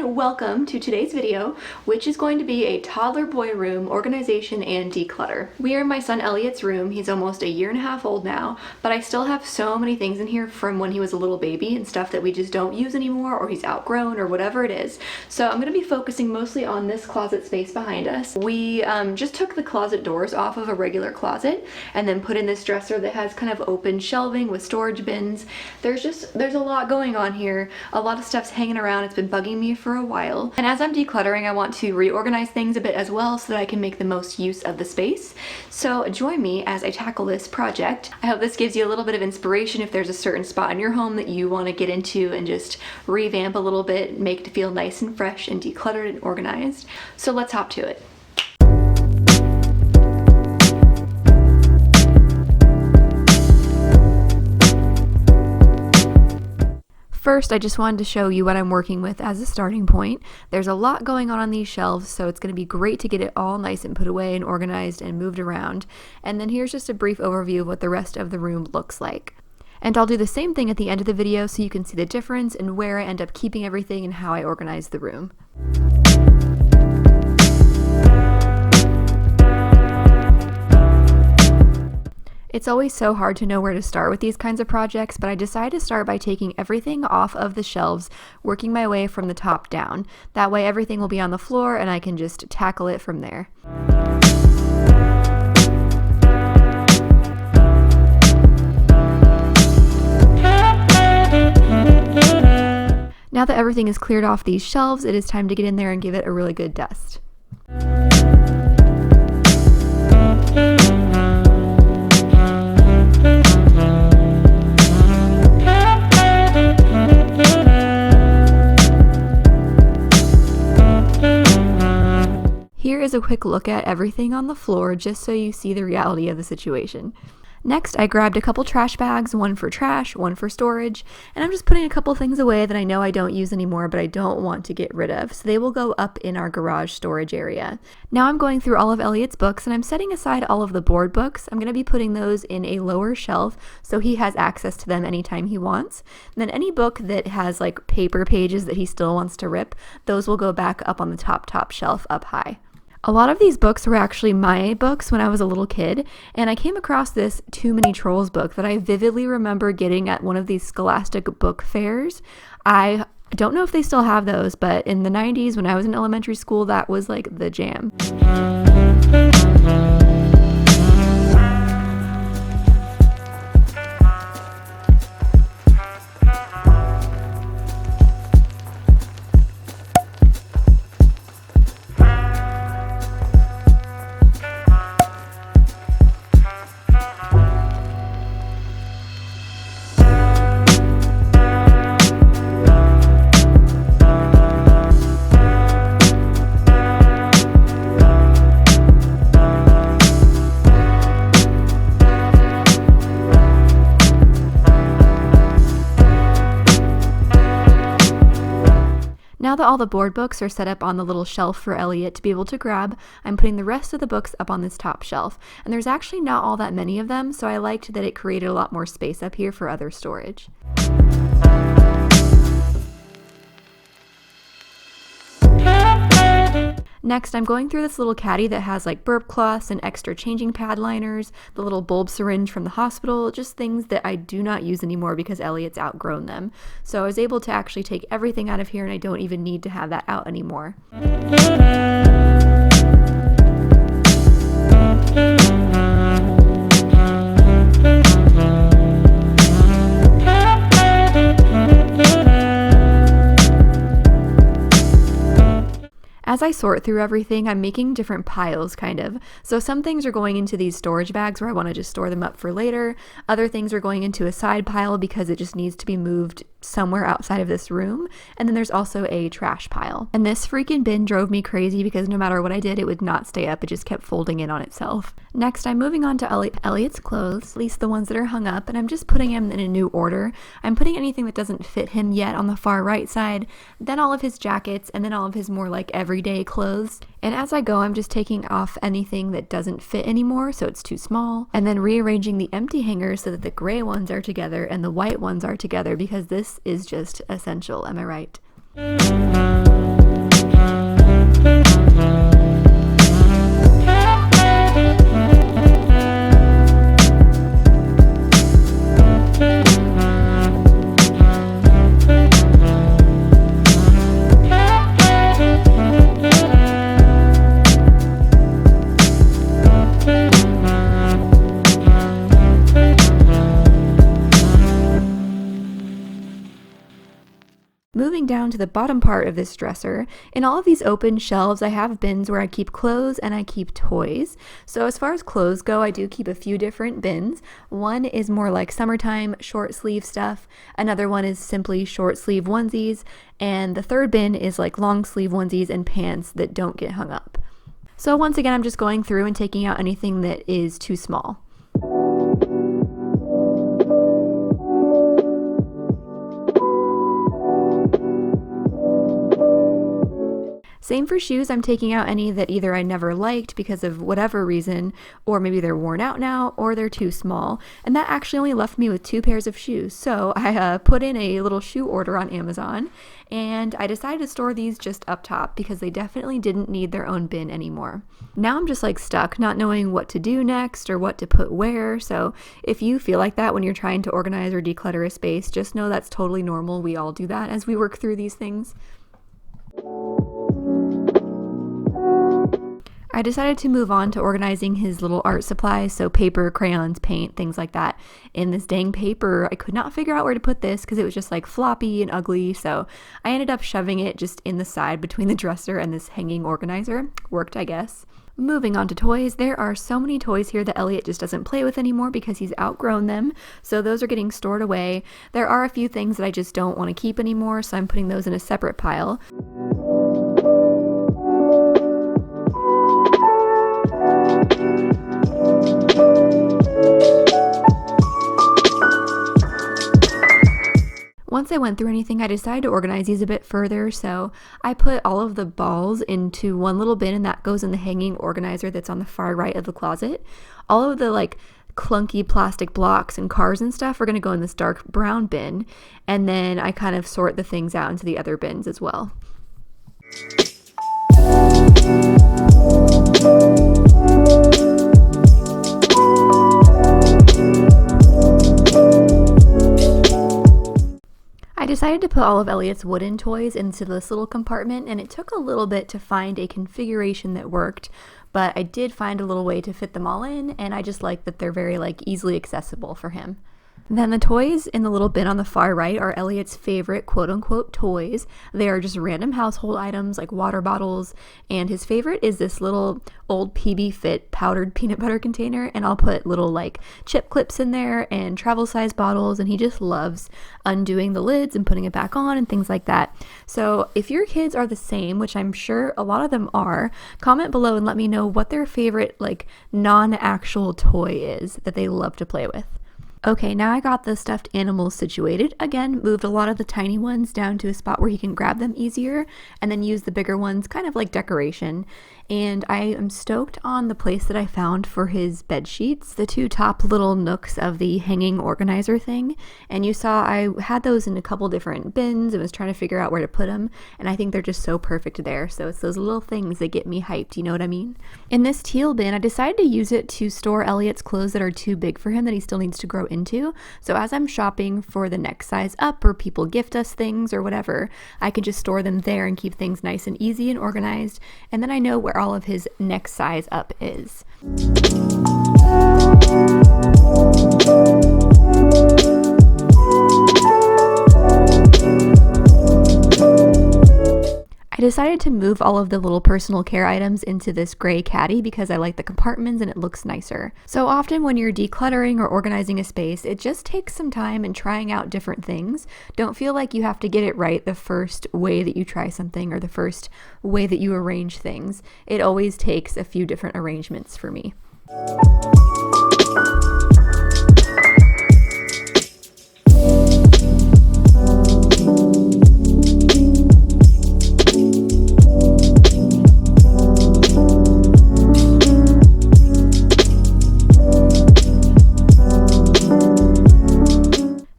welcome to today's video, which is going to be a toddler boy room organization and declutter. We are in my son Elliot's room. He's almost 1.5 years old now, but I still have so many things in here from when he was a little baby and stuff that we just don't use anymore, or he's outgrown, or whatever it is. So I'm going to be focusing mostly on this closet space behind us. We just took the closet doors off of a regular closet and then put in this dresser that has kind of open shelving with storage bins. There's a lot going on here. A lot of stuff's hanging around. It's been bugging me for a while. And as I'm decluttering, I want to reorganize things a bit as well so that I can make the most use of the space. So join me as I tackle this project. I hope this gives you a little bit of inspiration if there's a certain spot in your home that you want to get into and just revamp a little bit, make it feel nice and fresh and decluttered and organized. So let's hop to it. First, I just wanted to show you what I'm working with as a starting point. There's a lot going on these shelves, so it's going to be great to get it all nice and put away and organized and moved around. And then here's just a brief overview of what the rest of the room looks like. And I'll do the same thing at the end of the video so you can see the difference and where I end up keeping everything and how I organize the room. It's always so hard to know where to start with these kinds of projects, but I decided to start by taking everything off of the shelves, working my way from the top down. That way everything will be on the floor and I can just tackle it from there. Now that everything is cleared off these shelves, it is time to get in there and give it a really good dust. Here is a quick look at everything on the floor just so you see the reality of the situation. Next, I grabbed a couple trash bags, one for trash, one for storage, and I'm just putting a couple things away that I know I don't use anymore but I don't want to get rid of, so they will go up in our garage storage area. Now I'm going through all of Elliot's books and I'm setting aside all of the board books. I'm going to be putting those in a lower shelf so he has access to them anytime he wants. And then any book that has like paper pages that he still wants to rip, those will go back up on the top shelf up high. A lot of these books were actually my books when I was a little kid, and I came across this Too Many Trolls book that I vividly remember getting at one of these Scholastic book fairs. I don't know if they still have those, but in the 90s when I was in elementary school, that was like the jam. Now that all the board books are set up on the little shelf for Elliot to be able to grab, I'm putting the rest of the books up on this top shelf. And there's actually not all that many of them, so I liked that it created a lot more space up here for other storage. Next, I'm going through this little caddy that has like burp cloths and extra changing pad liners, the little bulb syringe from the hospital, just things that I do not use anymore because Elliot's outgrown them. So I was able to actually take everything out of here and I don't even need to have that out anymore. As I sort through everything, I'm making different piles, kind of. So some things are going into these storage bags where I want to just store them up for later. Other things are going into a side pile because it just needs to be moved somewhere outside of this room. And then there's also a trash pile. And this freaking bin drove me crazy because no matter what I did, it would not stay up. It just kept folding in on itself. Next, I'm moving on to Elliot's clothes, at least the ones that are hung up, and I'm just putting them in a new order. I'm putting anything that doesn't fit him yet on the far right side, then all of his jackets, and then all of his more like everyday clothes. And as I go, I'm just taking off anything that doesn't fit anymore, so it's too small, and then rearranging the empty hangers so that the gray ones are together and the white ones are together, because this is just essential. Am I right? down to the bottom part of this dresser. In all of these open shelves, I have bins where I keep clothes and I keep toys. So as far as clothes go, I do keep a few different bins. One is more like summertime short sleeve stuff. Another one is simply short sleeve onesies. And the third bin is like long sleeve onesies and pants that don't get hung up. So once again, I'm just going through and taking out anything that is too small. Same for shoes. I'm taking out any that either I never liked because of whatever reason, or maybe they're worn out now, or they're too small. And that actually only left me with 2 pairs of shoes. So I put in a little shoe order on Amazon, and I decided to store these just up top because they definitely didn't need their own bin anymore. Now I'm just like stuck, not knowing what to do next or what to put where. So if you feel like that when you're trying to organize or declutter a space, just know that's totally normal. We all do that as we work through these things. I decided to move on to organizing his little art supplies, so paper, crayons, paint, things like that. In this dang paper, I could not figure out where to put this because it was just like floppy and ugly, so I ended up shoving it just in the side between the dresser and this hanging organizer. Worked, I guess. Moving on to toys, there are so many toys here that Elliot just doesn't play with anymore because he's outgrown them, so those are getting stored away. There are a few things that I just don't want to keep anymore, so I'm putting those in a separate pile. Once I went through anything, I decided to organize these a bit further, so I put all of the balls into one little bin, and that goes in the hanging organizer that's on the far right of the closet. All of the like clunky plastic blocks and cars and stuff are going to go in this dark brown bin, and then I kind of sort the things out into the other bins as well. I decided to put all of Elliot's wooden toys into this little compartment, and it took a little bit to find a configuration that worked, but I did find a little way to fit them all in, and I just like that they're very easily accessible for him. Then the toys in the little bin on the far right are Elliot's favorite quote-unquote toys. They are just random household items like water bottles, and his favorite is this little old PB Fit powdered peanut butter container, and I'll put little chip clips in there and travel size bottles, and he just loves undoing the lids and putting it back on and things like that. So if your kids are the same, which I'm sure a lot of them are, comment below and let me know what their favorite non-actual toy is that they love to play with. Okay, now I got the stuffed animals situated. Again, moved a lot of the tiny ones down to a spot where he can grab them easier, and then use the bigger ones kind of like decoration. And I am stoked on the place that I found for his bed sheets, the 2 top little nooks of the hanging organizer thing. And you saw I had those in a couple different bins and was trying to figure out where to put them, and I think they're just so perfect there. So it's those little things that get me hyped, you know what I mean? In this teal bin, I decided to use it to store Elliot's clothes that are too big for him that he still needs to grow into. So as I'm shopping for the next size up, or people gift us things or whatever, I can just store them there and keep things nice and easy and organized, and then I know where all of his next size up is. I decided to move all of the little personal care items into this gray caddy because I like the compartments and it looks nicer. So often when you're decluttering or organizing a space, it just takes some time and trying out different things. Don't feel like you have to get it right the first way that you try something or the first way that you arrange things. It always takes a few different arrangements for me.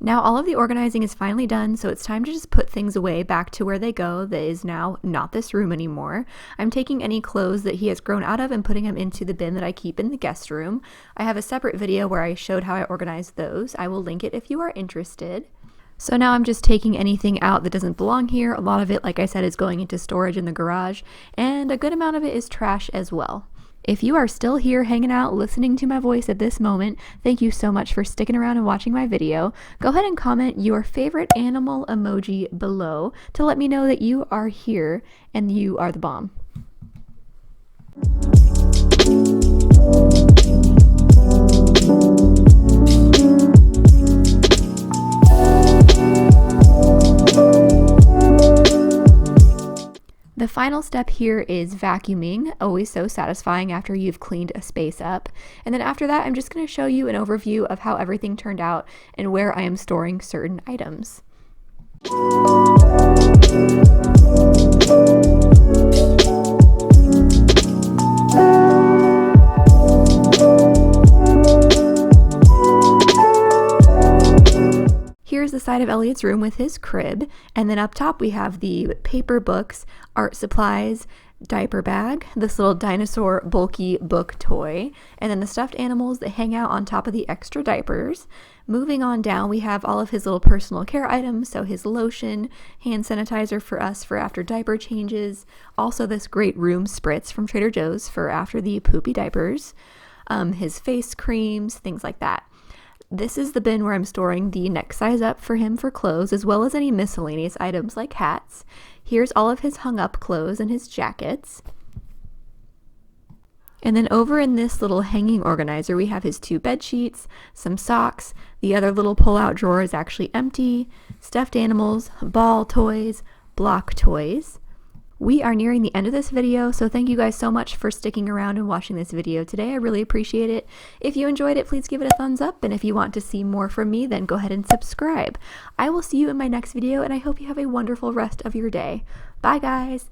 Now all of the organizing is finally done, so it's time to just put things away back to where they go. That is now not this room anymore. I'm taking any clothes that he has grown out of and putting them into the bin that I keep in the guest room. I have a separate video where I showed how I organized those. I will link it if you are interested. So now I'm just taking anything out that doesn't belong here. A lot of it, like I said, is going into storage in the garage, and a good amount of it is trash as well. If you are still here hanging out, listening to my voice at this moment, thank you so much for sticking around and watching my video. Go ahead and comment your favorite animal emoji below to let me know that you are here and you are the bomb. The final step here is vacuuming, always so satisfying after you've cleaned a space up. And then after that, I'm just going to show you an overview of how everything turned out and where I am storing certain items. Here's the side of Elliott's room with his crib, and then up top we have the paper books, art supplies, diaper bag, this little dinosaur bulky book toy, and then the stuffed animals that hang out on top of the extra diapers. Moving on down, we have all of his little personal care items, so his lotion, hand sanitizer for us for after diaper changes, also this great room spritz from Trader Joe's for after the poopy diapers, his face creams, things like that. This is the bin where I'm storing the next size up for him for clothes, as well as any miscellaneous items like hats. Here's all of his hung up clothes and his jackets. And then over in this little hanging organizer, we have his 2 bed sheets, some socks. The other little pull-out drawer is actually empty. Stuffed animals, ball toys, block toys. We are nearing the end of this video, so thank you guys so much for sticking around and watching this video today. I really appreciate it. If you enjoyed it, please give it a thumbs up, and if you want to see more from me, then go ahead and subscribe. I will see you in my next video, and I hope you have a wonderful rest of your day. Bye, guys!